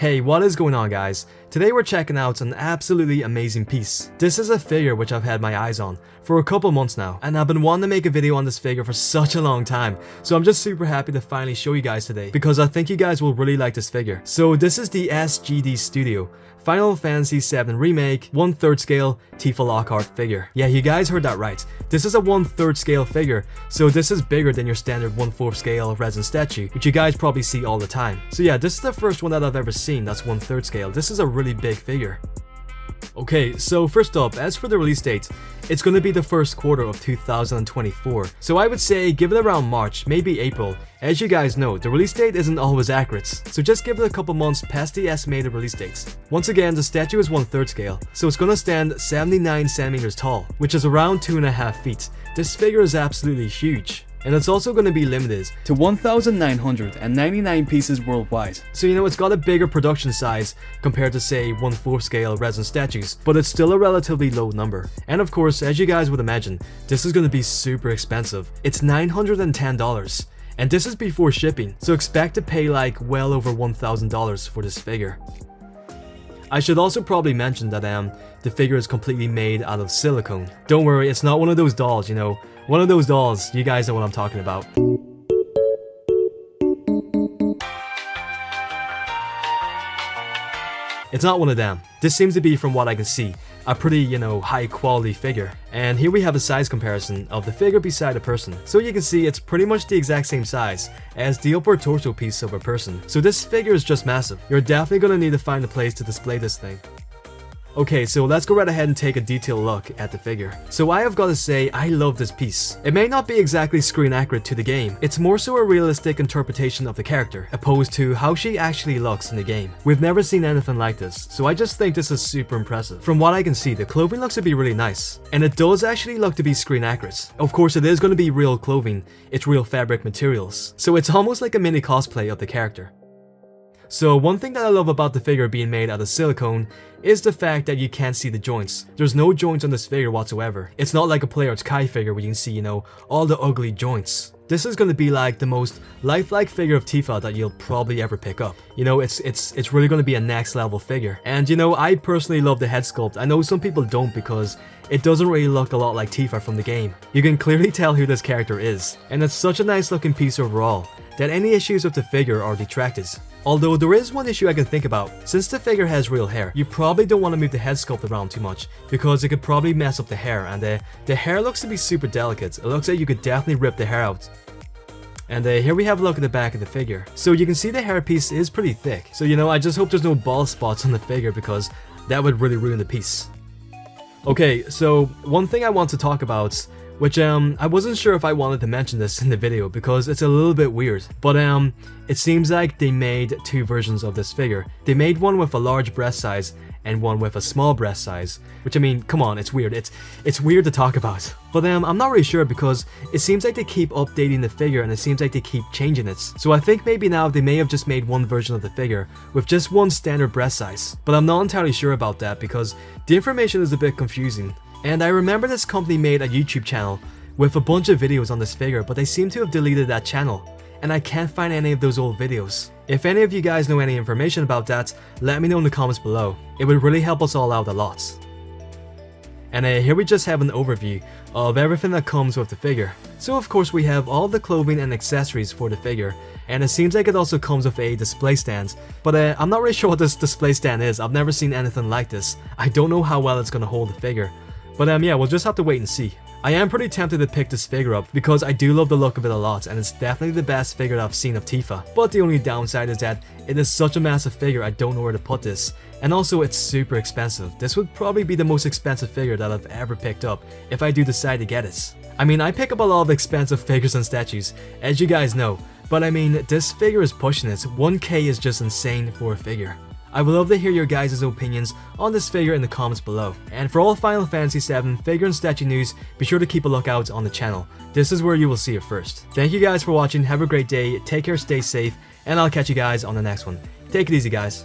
Hey, what is going on guys? Today we're checking out an absolutely amazing piece. This is a figure which I've had my eyes on for a couple months now, and I've been wanting to make a video on this figure for such a long time, so I'm just super happy to finally show you guys today, because I think you guys will really like this figure. So this is the SGD Studio Final Fantasy VII Remake 1/3 scale Tifa Lockhart figure. Yeah, you guys heard that right. This is a 1/3 scale figure, so this is bigger than your standard 1/4 scale resin statue, which you guys probably see all the time. So yeah, this is the first one that I've ever seen that's 1/3 scale. This is a really big figure. Okay, so first up, as for the release date, it's going to be the first quarter of 2024. So I would say give it around March, maybe April. As you guys know, the release date isn't always accurate, so just give it a couple months past the estimated release dates. Once again, the statue is 1/3 scale, so it's going to stand 79 centimeters tall, which is around 2.5 feet. This figure is absolutely huge. And it's also going to be limited to 1,999 pieces worldwide. So you know, it's got a bigger production size compared to say 1/4 scale resin statues, but it's still a relatively low number. And of course, as you guys would imagine, this is going to be super expensive. It's $910, and this is before shipping, so expect to pay like well over $1,000 for this figure. I should also probably mention that the figure is completely made out of silicone. Don't worry, it's not one of those dolls, you know. One of those dolls, you guys know what I'm talking about. It's not one of them. This seems to be, from what I can see, a pretty, you know, high quality figure. And here we have a size comparison of the figure beside a person. So you can see it's pretty much the exact same size as the upper torso piece of a person. So this figure is just massive. You're definitely gonna need to find a place to display this thing. Okay, so let's go right ahead and take a detailed look at the figure. So I have got to say, I love this piece. It may not be exactly screen accurate to the game, it's more so a realistic interpretation of the character, opposed to how she actually looks in the game. We've never seen anything like this, so I just think this is super impressive. From what I can see, the clothing looks to be really nice, and it does actually look to be screen accurate. Of course, it is going to be real clothing, it's real fabric materials, so it's almost like a mini cosplay of the character. So one thing that I love about the figure being made out of silicone is the fact that you can't see the joints. There's no joints on this figure whatsoever. It's not like a Player Kai figure where you can see, you know, all the ugly joints. This is going to be like the most lifelike figure of Tifa that you'll probably ever pick up. You know, it's really going to be a next level figure. And you know, I personally love the head sculpt. I know some people don't because it doesn't really look a lot like Tifa from the game. You can clearly tell who this character is. And it's such a nice looking piece overall that any issues with the figure are detracted. Although there is one issue I can think about. Since the figure has real hair, you probably don't want to move the head sculpt around too much because it could probably mess up the hair, and the hair looks to be super delicate. It looks like you could definitely rip the hair out. And here we have a look at the back of the figure. So you can see the hair piece is pretty thick. So you know, I just hope there's no bald spots on the figure because that would really ruin the piece. Okay, so one thing I want to talk about, which I wasn't sure if I wanted to mention this in the video because it's a little bit weird, but it seems like they made two versions of this figure. They made one with a large breast size and one with a small breast size, which I mean, come on, it's weird. It's weird to talk about. But I'm not really sure because it seems like they keep updating the figure and it seems like they keep changing it. So I think maybe now they may have just made one version of the figure with just one standard breast size. But I'm not entirely sure about that because the information is a bit confusing. And I remember this company made a YouTube channel with a bunch of videos on this figure, but they seem to have deleted that channel, and I can't find any of those old videos. If any of you guys know any information about that, let me know in the comments below. It would really help us all out a lot. And here we just have an overview of everything that comes with the figure. So of course we have all the clothing and accessories for the figure, and it seems like it also comes with a display stand, but I'm not really sure what this display stand is. I've never seen anything like this. I don't know how well it's going to hold the figure. But yeah, we'll just have to wait and see. I am pretty tempted to pick this figure up because I do love the look of it a lot, and it's definitely the best figure that I've seen of Tifa. But the only downside is that it is such a massive figure, I don't know where to put this. And also it's super expensive. This would probably be the most expensive figure that I've ever picked up if I do decide to get it. I mean, I pick up a lot of expensive figures and statues, as you guys know, but I mean, this figure is pushing it. 1K is just insane for a figure. I would love to hear your guys' opinions on this figure in the comments below. And for all Final Fantasy VII figure and statue news, be sure to keep a lookout on the channel. This is where you will see it first. Thank you guys for watching, have a great day, take care, stay safe, and I'll catch you guys on the next one. Take it easy guys.